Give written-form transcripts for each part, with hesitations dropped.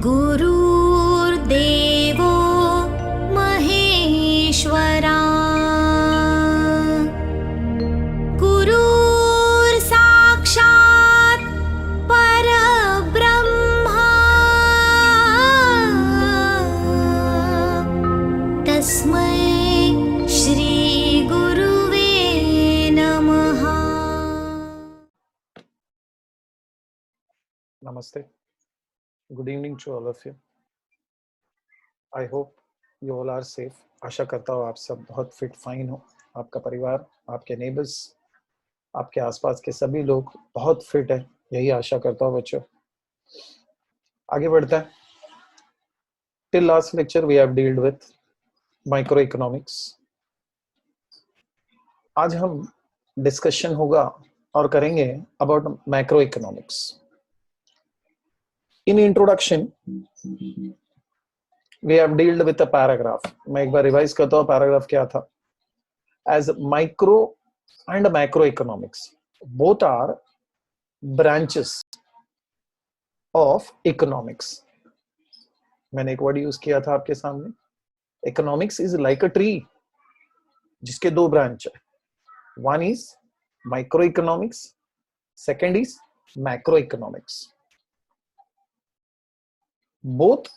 गुरुर्देवो महेश्वरा गुरुर्साक्षात् परब्रह्मा तस्मै श्री गुरुवे नमः। Namaste. Good evening to all of you. I hope you all are safe. आशा करता हूँ आप सब बहुत फिट फाइन हो, आपका परिवार, आपके नेबर्स, आपके आसपास के सभी लोग बहुत फिट है, यही आशा करता हूँ बच्चों। आगे बढ़ते हैं। Till last lecture we have dealt with microeconomics. आज हम डिस्कशन होगा और करेंगे about macroeconomics. In introduction we have dealt with a paragraph. मैं एक बार रिवाइज करता हूँ पैराग्राफ क्या था. As micro and macroeconomics both are branches of economics. मैंने एक वर्ड यूज किया था आपके सामने. Economics is like a tree जिसके दो ब्रांच है. One is microeconomics, second is macroeconomics. Both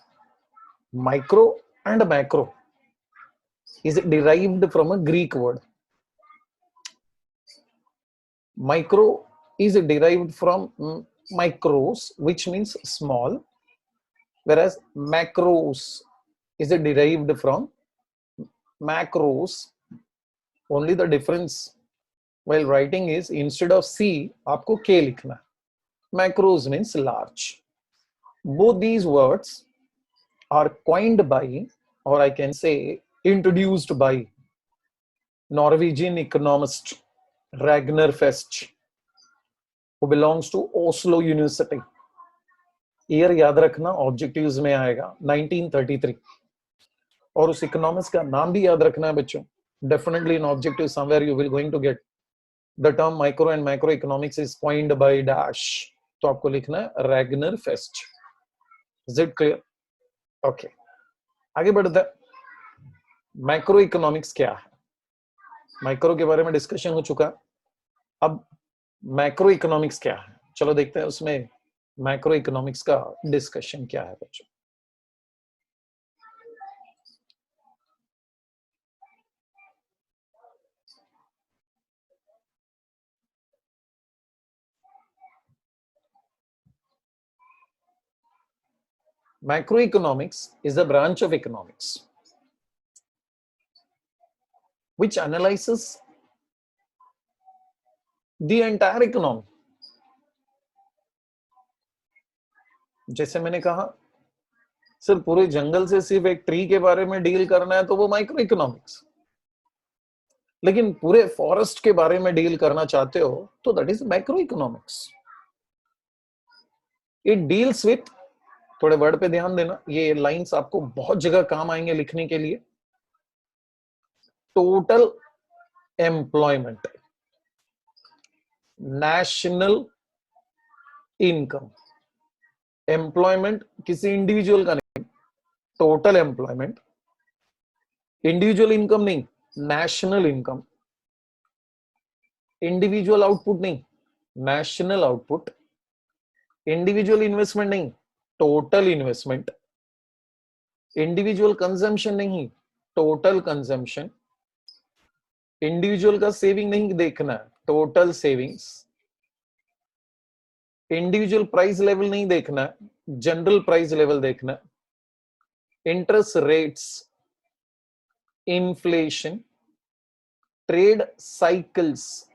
micro and macro is derived from a Greek word. Micro is derived from micros, which means small, whereas macros is derived from macros. Only the difference while writing is instead of C आपको K लिखना. Macros means large. Both these words are coined by, or I can say introduced by, Norwegian economist Ragnar Fest, who belongs to Oslo University. Year याद रखना, objectives में आएगा 1933. और उस economics का नाम भी याद रखना है बच्चों. Definitely in objective somewhere you will going to get the term micro and macro economics is coined by dash. तो आपको लिखना है Ragnar Frisch. Is it clear? Okay, आगे बढ़ते हैं. मैक्रो इकोनॉमिक्स क्या है? माइक्रो के बारे में डिस्कशन हो चुका. अब मैक्रो इकोनॉमिक्स क्या है, चलो देखते हैं उसमें मैक्रो इकोनॉमिक्स का डिस्कशन क्या है बच्चों. Macroeconomics is a branch of economics which analyzes the entire economy. जैसे मैंने कहा, सिर्फ पूरे जंगल से सिर्फ एक ट्री के बारे में डील करना है तो वो माइक्रो इकोनॉमिक्स. लेकिन पूरे फॉरेस्ट के बारे में डील करना चाहते हो तो that is macro economics. It deals with, थोड़े वर्ड पे ध्यान देना, ये लाइंस आपको बहुत जगह काम आएंगे लिखने के लिए. Total employment, national income. Employment किसी इंडिविजुअल का नहीं, टोटल एम्प्लॉयमेंट. इंडिविजुअल इनकम नहीं, नेशनल इनकम. इंडिविजुअल आउटपुट नहीं, नेशनल आउटपुट. इंडिविजुअल इन्वेस्टमेंट नहीं, टोटल इन्वेस्टमेंट. इंडिविजुअल कंजम्पशन नहीं, टोटल कंजम्पशन. इंडिविजुअल का सेविंग नहीं देखना, total savings. Individual price level नहीं देखना, जनरल प्राइस लेवल देखना. Interest rates, inflation, trade cycles.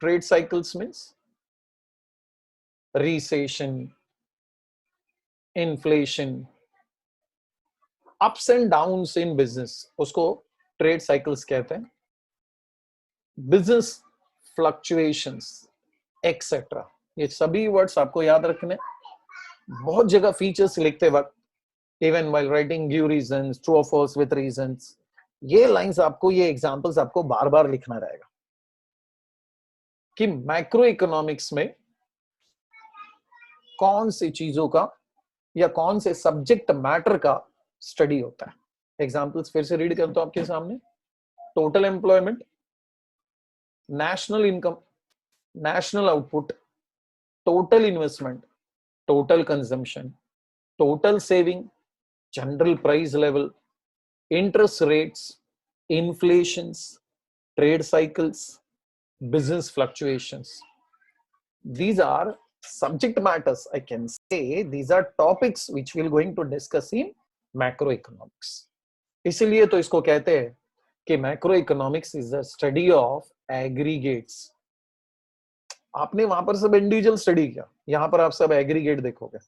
Trade cycles means recession, inflation, ups and downs in business, उसको trade cycles कहते हैं. Business fluctuations etcetera. ये सभी वर्ड्स आपको याद रखने. बहुत जगह फीचर्स लिखते वक्त, even while writing give reasons, true और फॉल्स विद रीजंस, ये लाइंस आपको, ये एग्जांपल्स आपको बार बार लिखना रहेगा कि मैक्रो इकोनॉमिक्स में कौन सी चीजों का या कौन से सब्जेक्ट मैटर का स्टडी होता है? एग्जाम्पल्स फिर से रीड करता हूं आपके सामने। Total employment, national income, national output, total investment, total consumption, total saving, general price level, interest rates, inflations, trade cycles, business fluctuations. These are subject matters. I can say these are topics which we're going to discuss in macroeconomics. इसीलिए तो इसको कहते हैं कि macroeconomics is the study of aggregates. आपने वहां पर सब इंडिविजुअल स्टडी किया, यहाँ पर आप सब एग्रीगेट देखोगे।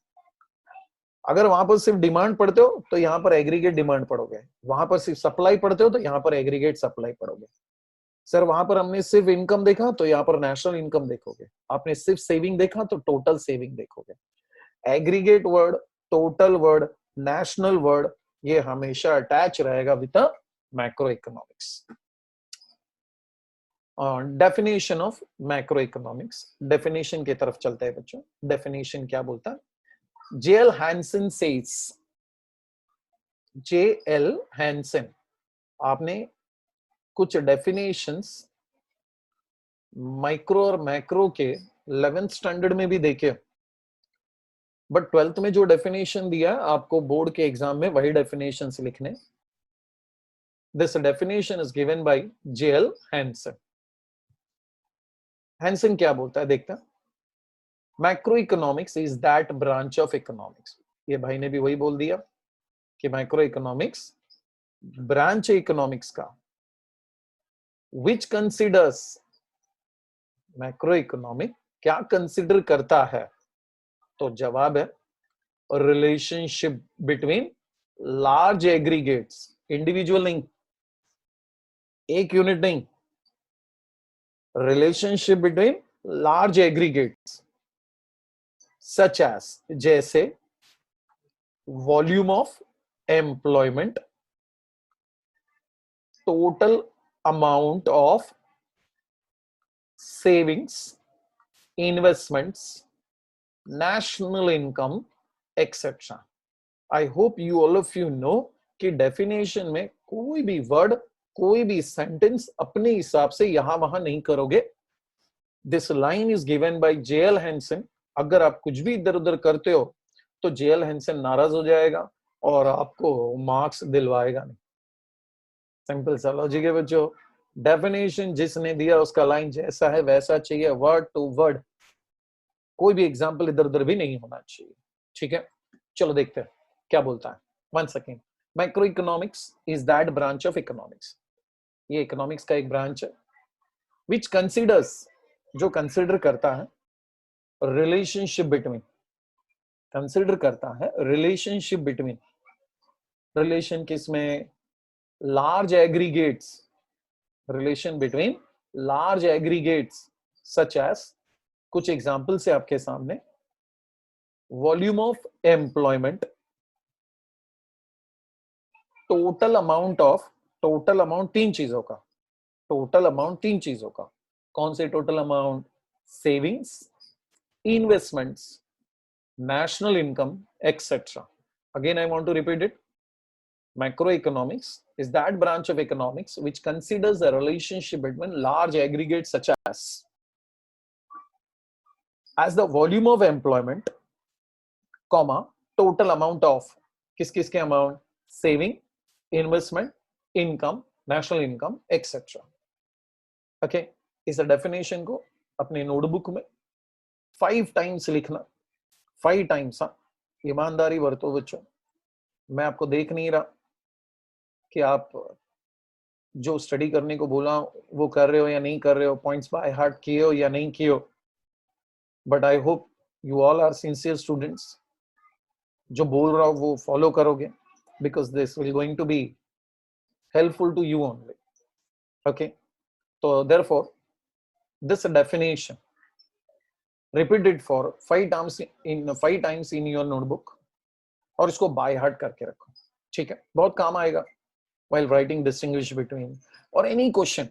अगर वहां पर सिर्फ डिमांड पढ़ते हो तो यहाँ पर एग्रीगेट डिमांड पढ़ोगे, वहां पर सिर्फ सप्लाई पढ़ते हो तो यहाँ पर एग्रीगेट सप्लाई पढ़ोगे। सर वहां पर हमने सिर्फ इनकम देखा तो यहाँ पर नेशनल इनकम देखोगे, आपने सिर्फ सेविंग देखा तो टोटल सेविंग देखोगे। Aggregate word, total word, national word, ये हमेशा अटैच रहेगा with macro economics. Definition of macro economics, definition की तरफ चलते हैं बच्चों। डेफिनेशन क्या बोलता है? J.L. Hansen says, J.L. Hansen, आपने कुछ डेफिनेशंस माइक्रो और मैक्रो के 11th स्टैंडर्ड में भी देखे, बट 12th में जो डेफिनेशन दिया आपको बोर्ड के एग्जाम में वही डेफिनेशंस लिखने। This definition is given by J.L. Hansen। Hansen क्या बोलता है देखता है। Macroeconomics is that branch of economics, ये भाई ने भी वही बोल दिया कि माइक्रो इकोनॉमिक्स ब्रांच है इकोनॉमिक्स का, विच कंसिडर्स, मैक्रो इकोनॉमिक क्या कंसिडर करता है? तो जवाब है relationship between large aggregates, individual नहीं, एक यूनिट नहीं, relationship between large aggregates such as, जैसे volume of employment, total amount of savings, investments, national income, etc. I hope you all of you know कि definition में कोई भी word, कोई भी sentence अपने हिसाब से यहां वहां नहीं करोगे। This line is given by J.L. Hansen। अगर आप कुछ भी इधर उधर करते हो तो J.L. Hansen नाराज हो जाएगा और आपको मार्क्स दिलवाएगा नहीं। सिंपल सा लॉजिक है बच्चों। डेफिनेशन जिसने दिया उसका लाइन जैसा है वैसा चाहिए, वर्ड टू वर्ड, कोई भी एग्जांपल इधर उधर भी नहीं होना चाहिए। ठीक है, चलो देखते हैं क्या बोलता है। One second. Micro economics is that branch of economics, ये इकोनॉमिक्स का एक ब्रांच है, विच कंसिडर्स, जो कंसिडर करता है रिलेशनशिप बिटवीन, कंसिडर करता है रिलेशनशिप बिटवीन, रिलेशन किसमें? Large aggregates, relation between large aggregates such as, कुछ एग्जांपल से आपके सामने, volume of employment, total amount of, total amount तीन चीजों का, टोटल अमाउंट तीन चीजों का, कौन से total amount? Savings, investments, national income, etc. Again, I want to repeat it. Macroeconomics is that branch of economics which considers the relationship between large aggregates such as the volume of employment, comma, total amount of, किस के amount? Saving, investment, income, national income, etc. Okay, इस definition को अपने notebook में 5 times लिखना, 5 times. हाँ, ईमानदारी बरतो बच्चों, मैं आपको देख नहीं रहा कि आप जो स्टडी करने को बोला वो कर रहे हो या नहीं कर रहे हो, पॉइंट्स बाय हार्ट किए हो या नहीं किए हो, but I hope you all are sincere students. जो बोल रहा हो वो फॉलो करोगे, because this will going to be helpful to you only. Okay, तो therefore this definition repeat it for 5 times in your notebook और इसको बाय हार्ट करके रखो। ठीक है, बहुत काम आएगा while writing distinguish between or any question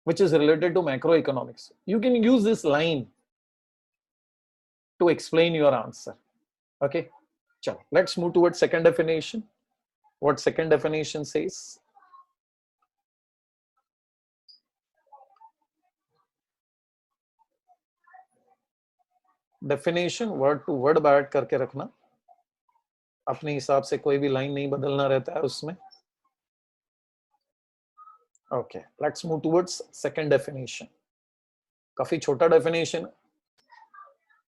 which is related to macroeconomics. You can use this line to explain your answer. Okay, chalo, let's move towards second definition. What second definition says? Definition word to word बैठ करके रखना, अपने हिसाब से कोई भी line नहीं बदलना रहता है उसमें. Okay, let's move towards second definition. काफी छोटा definition,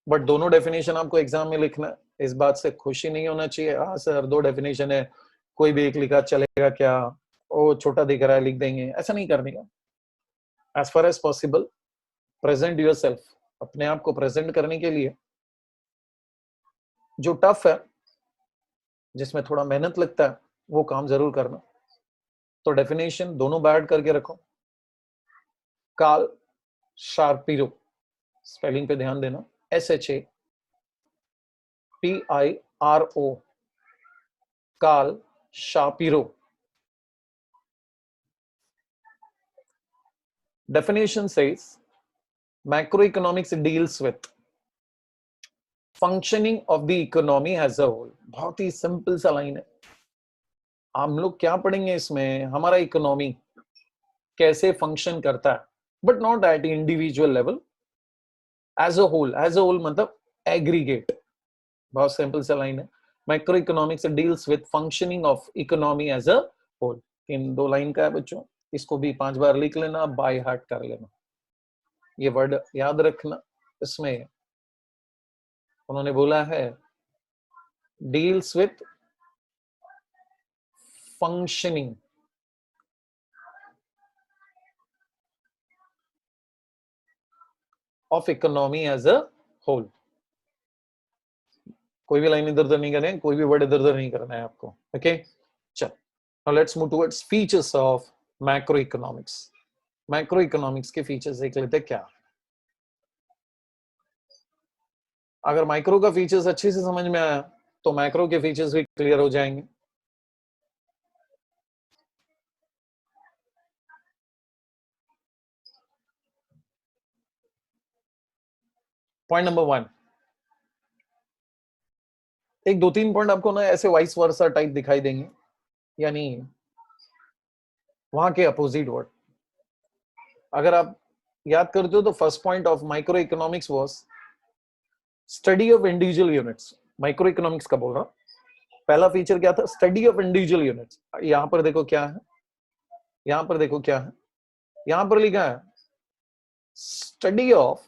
बट दोनों डेफिनेशन आपको एग्जाम में लिखना है. इस बात से खुशी नहीं होना चाहिए, हाँ सर 2 डेफिनेशन है, कोई भी एक लिखा चलेगा क्या, ओ छोटा दिख रहा है लिख देंगे, ऐसा नहीं करने का. As far as possible present yourself, अपने आप को प्रेजेंट करने के लिए जो टफ है, जिसमें थोड़ा मेहनत लगता है, वो काम जरूर करना. तो डेफिनेशन दोनों बैड करके रखो. कार्ल शापिरो, स्पेलिंग पे ध्यान देना, SHAPIRO, Carl Shapiro. Definition says macroeconomics deals with functioning of the economy as a whole. बहुत ही सिंपल सा लाइन है. हम लोग क्या पढ़ेंगे इसमें, हमारा इकोनॉमी कैसे फंक्शन करता है, but not at individual level, as a whole. As a whole मतलब एग्रीगेट. बहुत सिंपल सा लाइन है. Macro economics deals with functioning of economy as a whole. इन 2 लाइन का है बच्चों, इसको भी 5 बार लिख लेना, बाय हार्ट कर लेना. ये वर्ड याद रखना. इसमें उन्होंने बोला है deals with functioning of economy as a whole. कोई भी लाइन इधर उधर नहीं करना है, कोई भी वर्ड इधर उधर नहीं करना है आपको. ओके, चल now let's move towards features of macro economics. Macro economics के फीचर्स देख लेते हैं क्या. अगर माइक्रो का फीचर्स अच्छे से समझ में आया तो मैक्रो के फीचर्स भी क्लियर हो जाएंगे. पॉइंट नंबर 1, एक 2-3 पॉइंट आपको ना ऐसे वाइस वर्सा टाइप दिखाई देंगे, यानी वहां के अपोजिट वर्ड. अगर आप याद करते हो तो first point of micro economics was study of individual units. Micro economics का बोल रहा हूं. पहला फीचर क्या था, स्टडी ऑफ इंडिविजुअल यूनिट्स. यहां पर देखो क्या है, यहां पर देखो क्या है, यहां पर लिखा है study of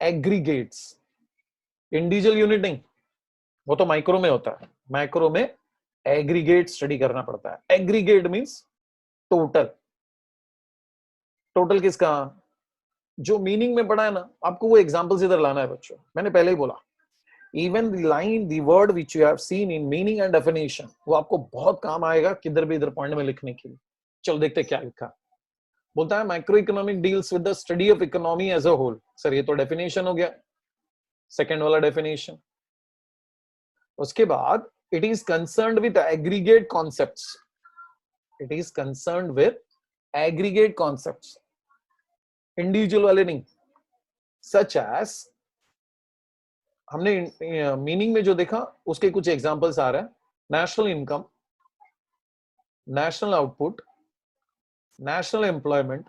aggregates. Individual unit नहीं, वो तो माइक्रो में होता है. माइक्रो में एग्रीगेट स्टडी करना पड़ता है. Aggregate means total. टोटल किसका, जो मीनिंग में पढ़ा है ना, आपको वो एग्जांपल्स इधर लाना है बच्चों. मैंने पहले ही बोला, even the line the word which you have seen in meaning and definition, वो आपको बहुत काम आएगा किधर भी इधर पॉइंट में लिखने के लिए. चलो देखते क्या लिखा. बोलता है micro economic deals with the study of economy as a whole. Sir ये तो डेफिनेशन हो गया, सेकंड वाला डेफिनेशन. उसके बाद it is concerned with aggregate concepts. It is concerned with aggregate concepts, individual वाले नहीं. सच एज, हमने मीनिंग में जो देखा उसके कुछ एग्जांपल्स आ रहे हैं. National income, national output, national employment,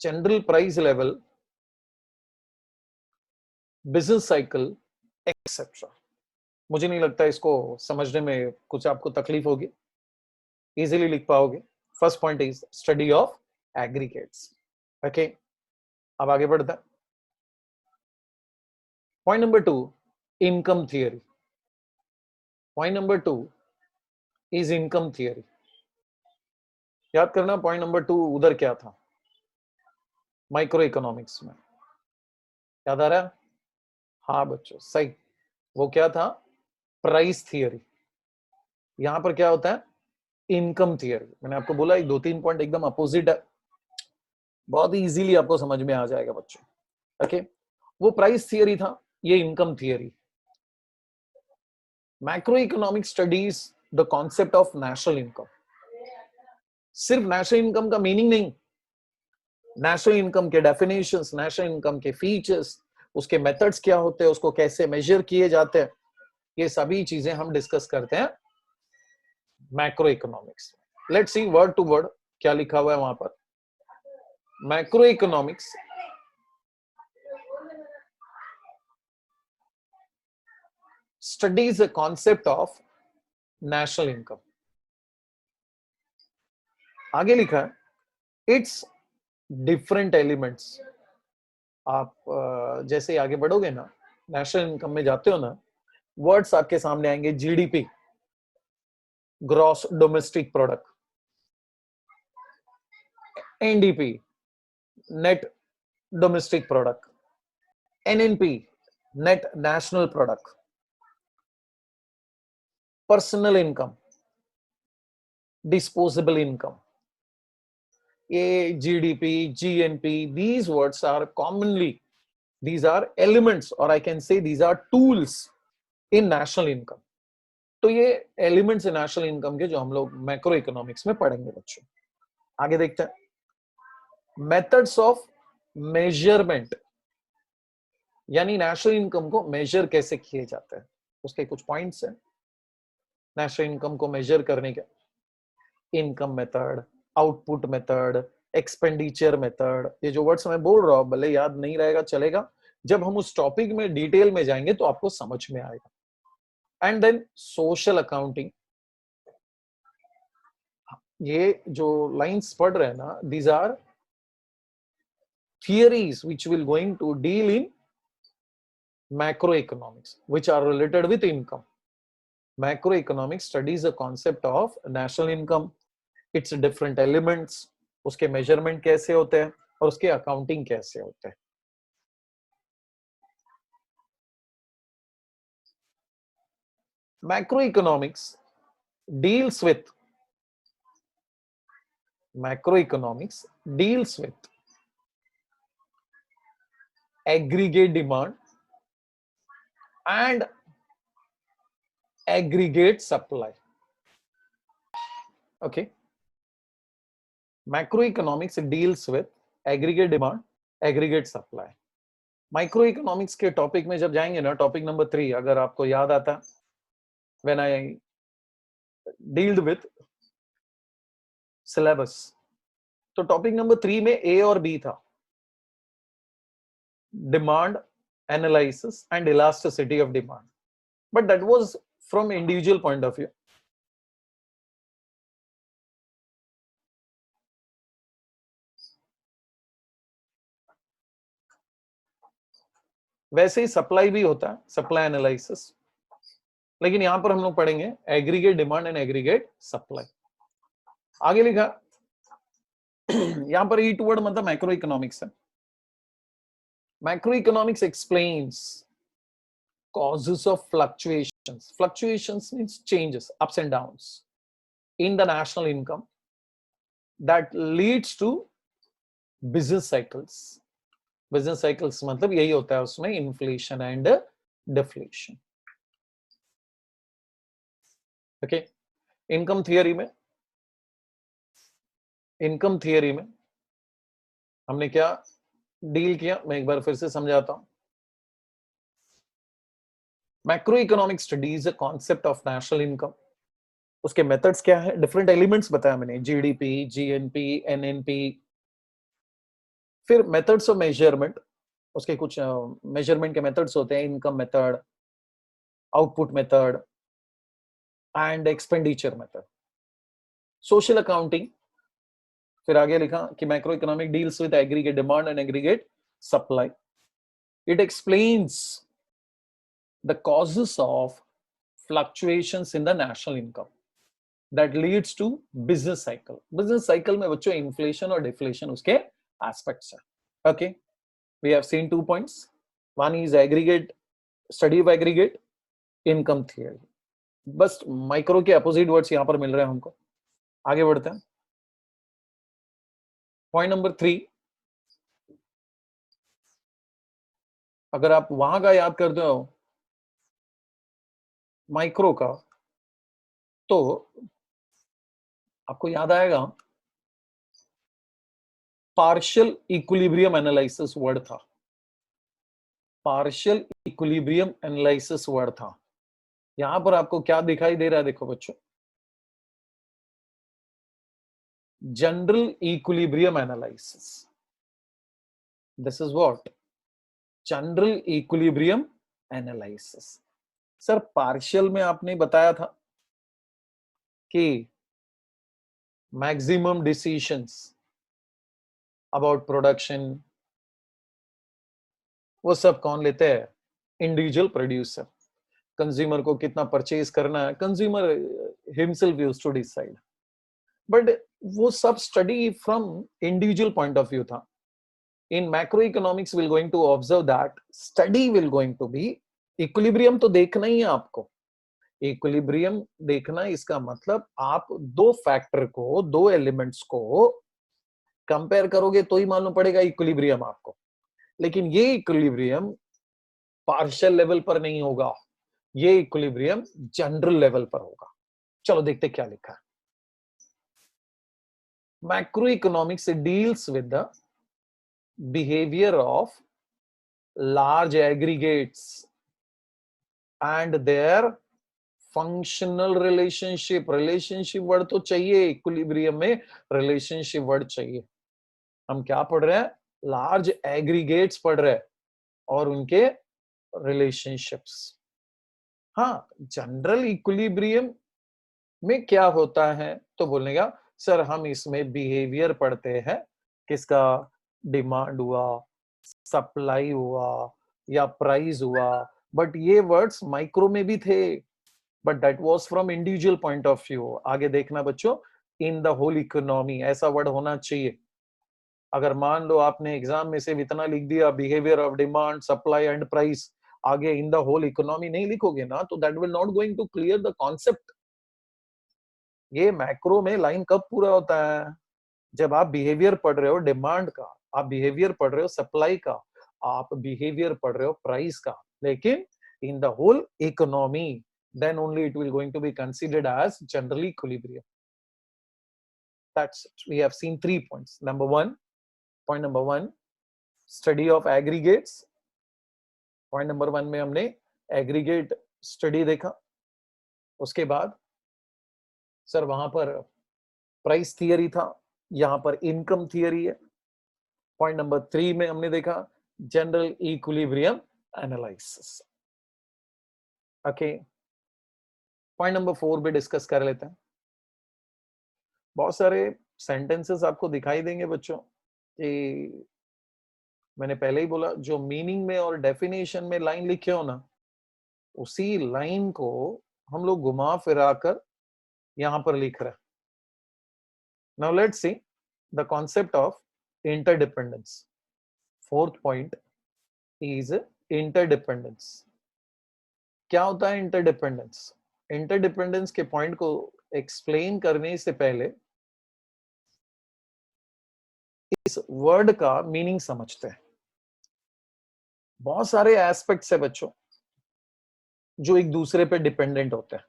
general price level, business cycle, etcetera. मुझे नहीं लगता इसको समझने में कुछ आपको तकलीफ होगी, इजीली लिख पाओगे. First point is study of aggregates. Okay, अब आगे बढ़ता है. Point number 2, income theory. Point number 2 is income theory. याद करना पॉइंट नंबर 2 उधर क्या था, माइक्रो इकोनॉमिक्स में. याद आ रहा है? हाँ बच्चों सही, वो क्या था, प्राइस थियरी. यहां पर क्या होता है, इनकम थियरी. मैंने आपको बोला एक 2-3 पॉइंट एकदम अपोजिट है, बहुत ही इजीली आपको समझ में आ जाएगा बच्चों. ओके, वो प्राइस थियरी था, ये income theory. Macro economic studies the concept of national income. सिर्फ नेशनल इनकम का मीनिंग नहीं, नेशनल इनकम के डेफिनेशंस, नेशनल इनकम के फीचर्स, उसके मेथड्स क्या होते हैं, उसको कैसे मेजर किए जाते हैं, ये सभी चीजें हम डिस्कस करते हैं macro economics. Let's see word to word क्या लिखा हुआ है वहां पर। Macro economics studies the concept of national income। आगे लिखा है इट्स डिफरेंट एलिमेंट्स। आप जैसे ही आगे बढ़ोगे ना, नेशनल इनकम में जाते हो ना, वर्ड्स आपके सामने आएंगे, GDP, gross domestic product, NDP, net domestic product, NNP, net national product, personal income, disposable income. ये GDP, GNP, these words are commonly, these are elements or I can say these are tools in national income। तो ये elements in national income के जो हम लोग macro economics में पढ़ेंगे बच्चों। आगे देखते हैं मेथड्स ऑफ मेजरमेंट, यानी नेशनल इनकम को मेजर कैसे किए जाते हैं, उसके कुछ पॉइंट्स हैं नेशनल इनकम को मेजर करने के। Income method, output method, expenditure method, ये जो वर्ड्स मैं बोल रहा हूं भले याद नहीं रहेगा चलेगा, जब हम उस टॉपिक में डिटेल में जाएंगे तो आपको समझ में आएगा। एंड देन सोशल अकाउंटिंग, ये जो लाइंस पढ़ रहे हैं ना, these are theories which will going to deal in macro economics which are related with income. Macro economics studies the concept of national income, its different elements, उसके measurement कैसे होते हैं और उसके अकाउंटिंग कैसे होते हैं। Macroeconomics deals with aggregate demand and aggregate supply। Okay, macroeconomics deals with aggregate demand, aggregate supply। Micro economics के टॉपिक में जब जाएंगे ना, टॉपिक नंबर 3 अगर आपको याद आता, when I dealt with syllabus, तो टॉपिक नंबर 3 में ए और बी था, demand analysis and elasticity of demand, but that was from individual point of view. वैसे ही सप्लाई भी होता है, सप्लाई एनालिसिस, लेकिन यहां पर हम लोग पढ़ेंगे aggregate demand and aggregate supply. आगे लिखा यहां पर ई वर्ड मतलब मैक्रो इकोनॉमिक्स है। Macro economics explains causes of fluctuations means changes, ups and downs in the national income that leads to business cycles। Business cycles मतलब यही होता है उसमें, inflation and deflation. Okay, income theory में हमने क्या डील किया, मैं एक बार फिर से समझाता हूं। Macro economic studies concept of national income, उसके मेथड्स क्या है, डिफरेंट एलिमेंट्स बताया मैंने, जीडीपी, जीएनपी, एनएनपी। फिर मेथड्स ऑफ मेजरमेंट, उसके कुछ मेजरमेंट के मेथड्स होते हैं, income method, output method and expenditure method. Social accounting, फिर आगे लिखा कि macro economic deals with aggregate demand and aggregate supply. It explains the causes of fluctuations in the national income that leads to business cycle. Business cycle में बच्चों inflation और deflation उसके aspects है। Okay, we have seen 2 points, one is aggregate, study of aggregate income theory। बस micro के opposite words यहां पर मिल रहे हैं हमको। आगे बढ़ते हैं, पॉइंट नंबर 3, अगर आप वहां का याद करते हो माइक्रो का, तो आपको याद आएगा पार्शियल इक्विलिब्रियम एनालिसिस वर्ड था। पार्शियल इक्विलिब्रियम एनालिसिस वर्ड था। यहां पर आपको क्या दिखाई दे रहा है, देखो बच्चों, general equilibrium analysis. This is what, general equilibrium analysis. Sir partial में आपने बताया था कि मैक्सिमम डिसीजंस अबाउट प्रोडक्शन वो सब कौन लेते हैं, इंडिविजुअल प्रोड्यूसर। कंज्यूमर को कितना परचेज करना है, consumer himself used to decide, but वो सब study from individual point of view था। In macro economics will going to observe that study will going to be equilibrium. तो देखना ही है आपको, इक्विलिब्रियम देखना, इसका मतलब आप दो फैक्टर को, दो एलिमेंट्स को कंपेयर करोगे तो ही मालूम पड़ेगा इक्विलिब्रियम आपको। लेकिन ये इक्विलिब्रियम पार्शियल लेवल पर नहीं होगा, ये इक्विलिब्रियम जनरल लेवल पर होगा। चलो देखते क्या लिखा है। Macro economics deals with the behaviour of large aggregates and their functional relationship. Relationship word तो चाहिए, इक्विलिब्रियम में रिलेशनशिप वर्ड चाहिए। हम क्या पढ़ रहे हैं, लार्ज एग्रीगेट्स पढ़ रहे हैं और उनके रिलेशनशिप्स। हाँ, जनरल इक्विलिब्रियम में क्या होता है तो बोलेगा सर हम इसमें बिहेवियर पढ़ते हैं, किसका, डिमांड हुआ, सप्लाई हुआ या प्राइस हुआ। बट ये वर्ड्स माइक्रो में भी थे, but that was from individual point of view. आगे देखना बच्चों, इन द होल इकोनॉमी ऐसा वर्ड होना चाहिए। अगर मान लो आपने एग्जाम में से इतना लिख दिया, behaviour of demand, supply and price, आगे इन द होल इकोनॉमी नहीं लिखोगे ना, तो that will not going to clear the concept. ये मैक्रो में लाइन कब पूरा होता है, जब आप बिहेवियर पढ़ रहे हो डिमांड का, आप बिहेवियर पढ़ रहे हो सप्लाई का, आप बिहेवियर पढ़ रहे हो प्राइस का। लेकिन in the whole economy, then only it will going to be considered as generally equilibrium. That's it. We have seen 3 points. Point number one, study of aggregates. Point number 1 में हमने aggregate study देखा। उसके बाद sir वहां पर price theory था, यहां पर इनकम थियरी है। पॉइंट नंबर 3 में हमने देखा general equilibrium analysis. Okay, point number 4 भी डिस्कस कर लेते हैं। बहुत सारे सेंटेंसेस आपको दिखाई देंगे बच्चों कि मैंने पहले ही बोला, जो मीनिंग में और डेफिनेशन में लाइन लिखे हो ना, उसी लाइन को हम लोग घुमा फिरा कर यहां पर लिख रहे हैं। Now let's see the concept of interdependence. 4th point is interdependence. क्या होता है इंटरडिपेंडेंस? इंटरडिपेंडेंस के पॉइंट को एक्सप्लेन करने से पहले इस वर्ड का मीनिंग समझते हैं। बहुत सारे एस्पेक्ट्स है बच्चों जो एक दूसरे पे डिपेंडेंट होते हैं।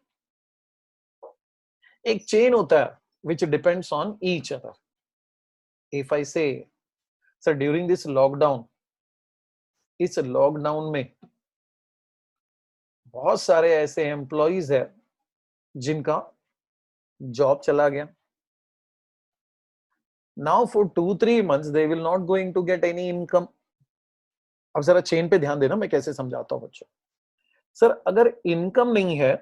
एक चेन होता है which depends on each other. If I say, sir, during this lockdown, इस लॉकडाउन में बहुत सारे ऐसे एम्प्लॉइज है जिनका जॉब चला गया। Now for 2-3 months they will not going to get any income. अब जरा चेन पे ध्यान देना, मैं कैसे समझाता हूं बच्चों। सर अगर इनकम नहीं है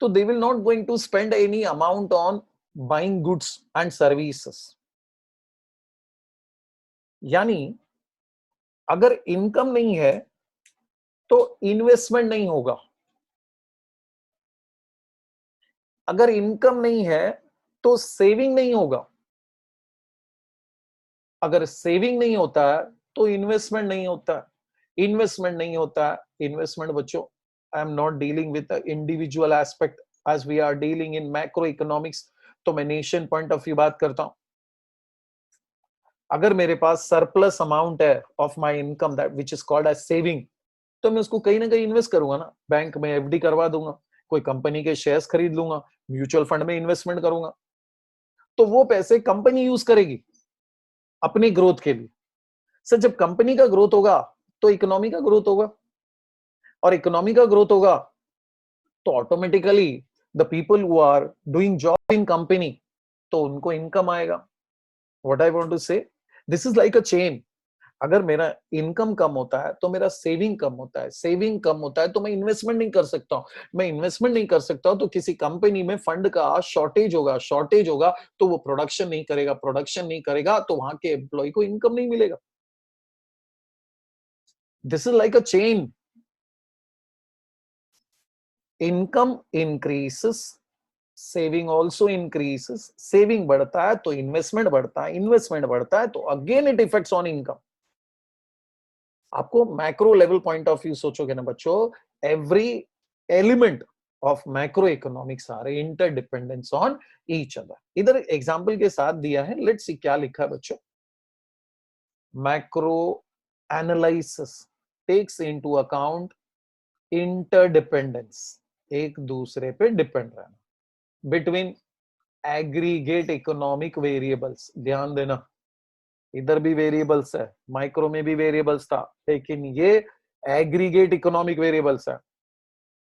तो they will not going to spend any amount on buying goods and services. यानी अगर इनकम नहीं है तो इन्वेस्टमेंट नहीं होगा। अगर इनकम नहीं है तो सेविंग नहीं होगा। अगर सेविंग नहीं होता है तो इन्वेस्टमेंट नहीं होता है। इन्वेस्टमेंट नहीं होता है, इन्वेस्टमेंट बच्चों, I am not dealing with the individual aspect as we are dealing in macro economics, तो मैं नेशन पॉइंट ऑफ व्यू बात करता हूं। अगर मेरे पास सरप्लस अमाउंट है of my income that which is called as saving, तो मैं उसको कहीं ना कहीं इन्वेस्ट करूंगा ना। बैंक में एफडी करवा दूंगा, कोई कंपनी के शेयर्स खरीद लूंगा, म्यूचुअल फंड में इन्वेस्टमेंट करूंगा, तो वो पैसे कंपनी यूज करेगी अपनी ग्रोथ के लिए। सर जब कंपनी का ग्रोथ होगा तो इकोनॉमी का ग्रोथ होगा, और इकोनॉमी का ग्रोथ होगा तो automatically the people who are doing job in company, तो उनको इनकम आएगा. What I want to say, this is like a chain. अगर मेरा इनकम कम होता है तो मेरा सेविंग कम होता है, सेविंग कम होता है तो मैं इन्वेस्टमेंट नहीं कर सकता हूं, मैं इन्वेस्टमेंट नहीं कर सकता हूं तो किसी कंपनी में फंड का शॉर्टेज होगा, शॉर्टेज होगा तो वो प्रोडक्शन नहीं करेगा, प्रोडक्शन नहीं करेगा तो वहां के एम्प्लॉय को इनकम नहीं मिलेगा. This is like a chain. Income increases, saving also increases, saving बढ़ता है तो इन्वेस्टमेंट बढ़ता है, इन्वेस्टमेंट बढ़ता है तो again it effects on income. आपको macro level point of view सोचोगे ना बच्चों, every element of macro economics are interdependence on each other. इधर एग्जांपल के साथ दिया है, लेट्स सी क्या लिखा है बच्चों. Macro analysis takes into account interdependence, एक दूसरे पे डिपेंड रहना, बिटवीन एग्रीगेट इकोनॉमिक वेरिएबल्स. ध्यान देना, इधर भी वेरिएबल्स है, माइक्रो में भी वेरिएबल्स था, लेकिन ये एग्रीगेट इकोनॉमिक वेरिएबल्स है.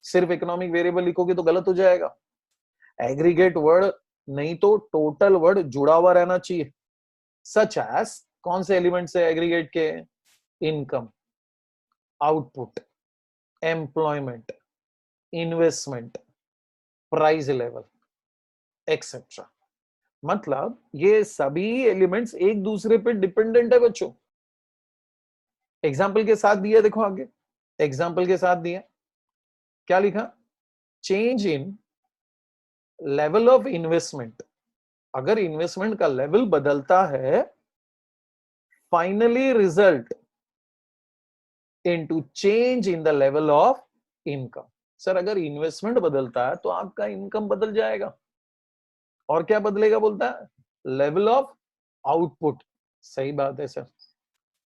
सिर्फ इकोनॉमिक वेरिएबल लिखोगे तो गलत हो जाएगा. एग्रीगेट वर्ड नहीं तो टोटल वर्ड जुड़ा हुआ रहना चाहिए. सच एज कौन से एलिमेंट्स है एग्रीगेट के? Income, output, employment, investment, price level etcetera. मतलब ये सभी एलिमेंट्स एक दूसरे पे डिपेंडेंट है बच्चों. एग्जाम्पल के साथ दिया, देखो आगे एग्जाम्पल के साथ दिया, क्या लिखा? Change in level of investment. अगर इन्वेस्टमेंट का लेवल बदलता है, finally result into change in the level of income. Sir अगर इन्वेस्टमेंट बदलता है तो आपका इनकम बदल जाएगा. और क्या बदलेगा बोलता है? Level of output. सही बात है सर,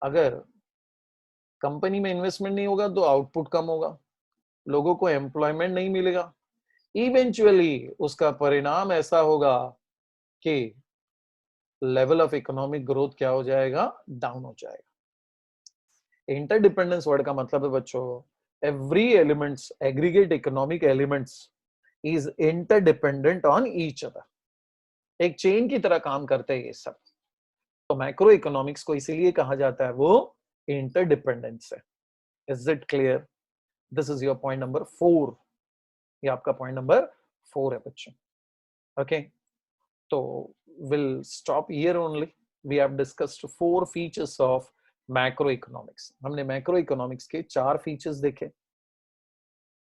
अगर कंपनी में इन्वेस्टमेंट नहीं होगा तो आउटपुट कम होगा, लोगों को एम्प्लॉयमेंट नहीं मिलेगा, इवेंचुअली उसका परिणाम ऐसा होगा कि लेवल ऑफ इकोनॉमिक ग्रोथ क्या हो जाएगा? डाउन हो जाएगा. इंटरडिपेंडेंस वर्ड का मतलब है बच्चों, every elements, aggregate economic elements is interdependent on each other. एक चेन की तरह काम करते हैं ये सब. तो मैक्रो इकोनॉमिक्स को इसीलिए कहा जाता है वो इंटरडिपेंडेंस है. Is it clear? This is your point number 4. ये आपका पॉइंट नंबर 4 है बच्चों. ओके, तो will stop here only. We have discussed 4 features of macro economics. हमने मैक्रो इकोनॉमिक्स के 4 फीचर्स देखे.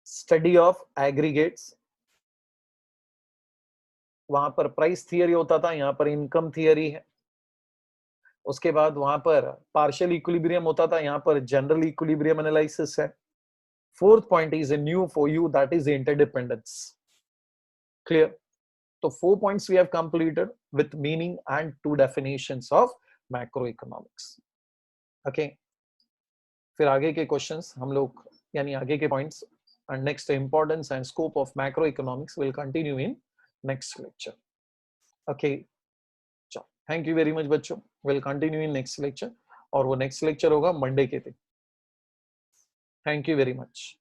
स्टडी ऑफ एग्रीगेट्स, वहां पर प्राइस थियरी होता था, यहाँ पर इनकम थियरी है. उसके बाद वहां पर पार्शियल इक्विलिब्रियम होता था, यहाँ पर जनरल इक्विलिब्रियम एनालिसिस है. 4th point is new for you, that is interdependence. Clear? तो 4 points we have completed with meaning and 2 definitions of macro economics. Okay, फिर आगे के क्वेश्चंस हम लोग, यानी आगे के points and next importance and scope of macro economics will continue in next lecture. Okay, चलो, थैंक यू वेरी मच बच्चों. Will continue in next lecture, और वो नेक्स्ट लेक्चर होगा मंडे के दिन. Thank you very much.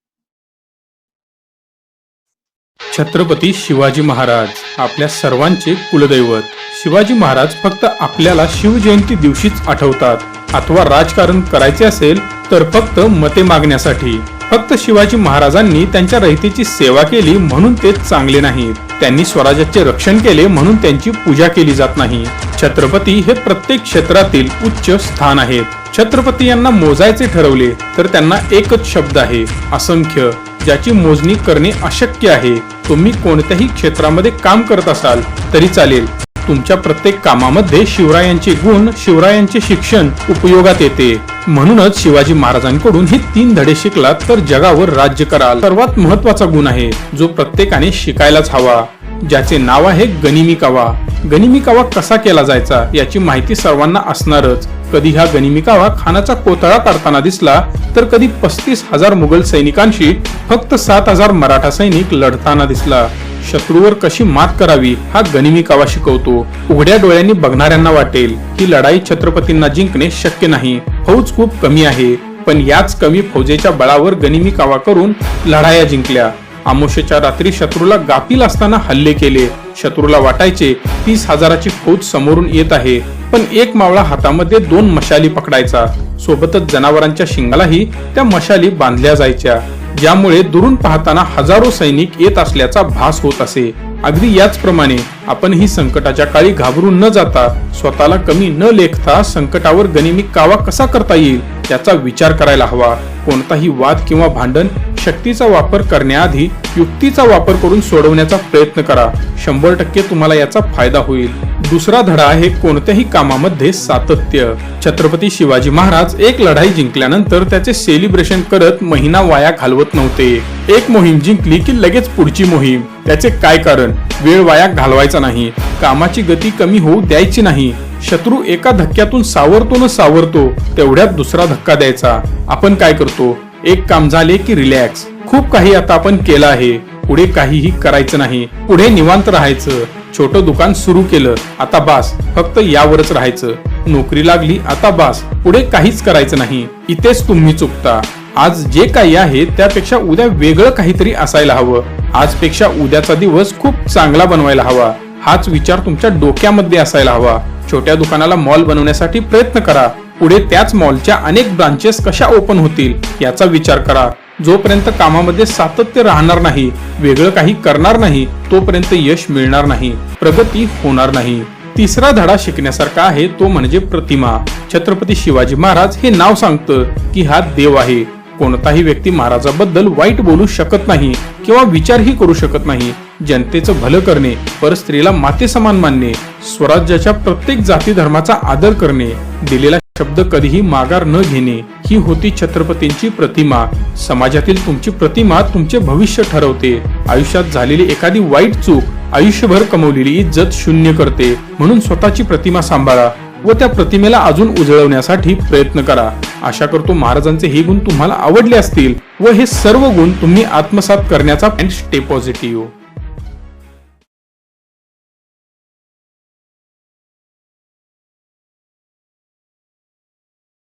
Chhatrapati Shivaji Maharaj आपल्या सर्वांचे कुलदैवत. शिवाजी महाराज फक्त आपल्याला शिवजयंती दिवशीच आठवतात, अथवा राजकारण करायचे असेल तर फक्त मते मागण्यासाठी. फक्त शिवाजी महाराजांनी त्यांच्या रयतेची सेवा केली म्हणून ते चांगले नाहीत. त्यांनी स्वराज्याचे रक्षण केले म्हणून त्यांची पूजा केली जात नाही. छत्रपती हे प्रत्येक क्षेत्रातील उच्च स्थान आहेत. छत्रपती यांना मोजायचे ठरवले तर त्यांना एकच शब्द आहे, असंख्य, ज्याची मोजणी करणे अशक्य आहे. तुम्ही कोणत्याही क्षेत्रामध्ये काम करत असाल तरी चालेल, तुमच्या प्रत्येक कामामध्ये शिवरायांचे गुण, शिवरायांचे शिक्षण उपयोगात येते. म्हणूनच शिवाजी महाराजांकडून हे 3 धडे शिकलात तर जगावर राज्य कराल. सर्वात महत्त्वाचा गुण आहे जो प्रत्येकाने शिकायलाच हवा, ज्याचे नाव आहे गनिमी कावा. गनिमी कावा कसा केला जायचा याची माहिती सर्वांना असणारच. कधी हा गनिमी कावा खानाचा कोतळा काढताना दिसला तर कधी 35,000 मुघल सैनिकांशी फक्त 7,000 मराठा सैनिक लढताना दिसला. शत्रूवर कशी मात करावी हा गनिमी कावा शिकवतो. उघड्या डोळ्यांनी बघणाऱ्यांना वाटेल ही लढाई छत्रपतींना जिंकणे शक्य नाही, फौज खूप कमी आहे. पण याच कमी फौजेच्या बळावर गनिमी कावा करून लढाया जिंकल्या. आमोशेच्या रात्री शत्रूला गाफील असताना हल्ले केले. शत्रूला वाटायचे 30,000ची फौज समोरून येत आहे, पण एक मावळा हातामध्ये 2 मशाली पकडायचा. सोबतच जनावरांच्या शिंगालाही त्या मशाली बांधल्या जायच्या, ज्यामुळे दुरून पाहताना हजारो सैनिक येत असल्याचा भास होत असे. अगदी याचप्रमाणे आपण ही संकटाच्या काळी घाबरून न जाता, स्वतःला कमी न लेखता संकटावर गनिमी कावा कसा करता येईल याचा विचार करायला हवा. कोणताही वाद किंवा भांडण शक्तीचा वापर करण्याआधी युक्तीचा वापर करून सोडवण्याचा प्रयत्न करा. 100% तुम्हाला याचा फायदा होईल. दुसरा धडा आहे कोणत्याही कामामध्ये सातत्य. छत्रपती शिवाजी महाराज एक लढाई जिंकल्यानंतर त्याचे सेलिब्रेशन करत महिना वाया घालवत नव्हते. एक मोहीम जिंकली की लगेच पुढची मोहीम. त्याचे काय कारण? वेळ वाया घालवायचा नाही, कामाची गती कमी होऊ द्यायची नाही. शत्रू एका धक्क्यातून सावरतो तेवढ्यात दुसरा धक्का द्यायचा. आपण काय करतो? एक काम झाले की रिलॅक्स, खूप काही आता आपण केलं आहे, पुढे काहीही करायचं नाही, पुढे निवांत राहायचं. छोटं दुकान सुरू केलं, आता बास, फक्त यावरच राहायचं. नोकरी लागली, आता बास, पुढे काहीच करायचं नाही. इथेच तुम्ही चुकता. आज जे काही आहे त्यापेक्षा उद्या वेगळं काहीतरी असायला हवं. आजपेक्षा उद्याचा दिवस खूप चांगला बनवायला हवा. हाच विचार तुमच्या डोक्यामध्ये असायला हवा. छोट्या दुकानाला मॉल बनवण्यासाठी प्रयत्न करा. पुढे त्याच मॉलच्या अनेक ब्रांचेस कशा ओपन होतील याचा विचार करा. जोपर्यंत कामामध्ये सातत्य राहणार नाही, वेगळं काही करणार नाही, तोपर्यंत यश मिळणार नाही, प्रगती होणार नाही. तिसरा धडा शिकण्यासारखा आहे तो म्हणजे प्रतिमा. छत्रपती शिवाजी महाराज हे नाव सांगतं की हा देव आहे. कोणताही व्यक्ती महाराजाबद्दल वाईट बोलू शकत नाही किंवा विचारही करू शकत नाही. जनतेचं भलं करणे, परस्त्रीला माते समान मानणे, स्वराज्याच्या प्रत्येक जाती धर्माचा आदर करणे, दिलेला शब्द कधीही माघार न घेणे, ही होती छत्रपतींची प्रतिमा. समाजातील तुमची प्रतिमा तुमचे भविष्य ठरवते. आयुष्यात झालेली एखादी वाईट चूक आयुष्यभर कमवलेली इज्जत शून्य करते. म्हणून स्वतःची प्रतिमा सांभाळा व त्या प्रतिमेला अजून उजळवण्यासाठी प्रयत्न करा. आशा करतो महाराजांचे हे गुण तुम्हाला आवडले असतील व हे सर्व गुण तुम्ही आत्मसात करण्याचा स्टे पॉझिटिव्ह.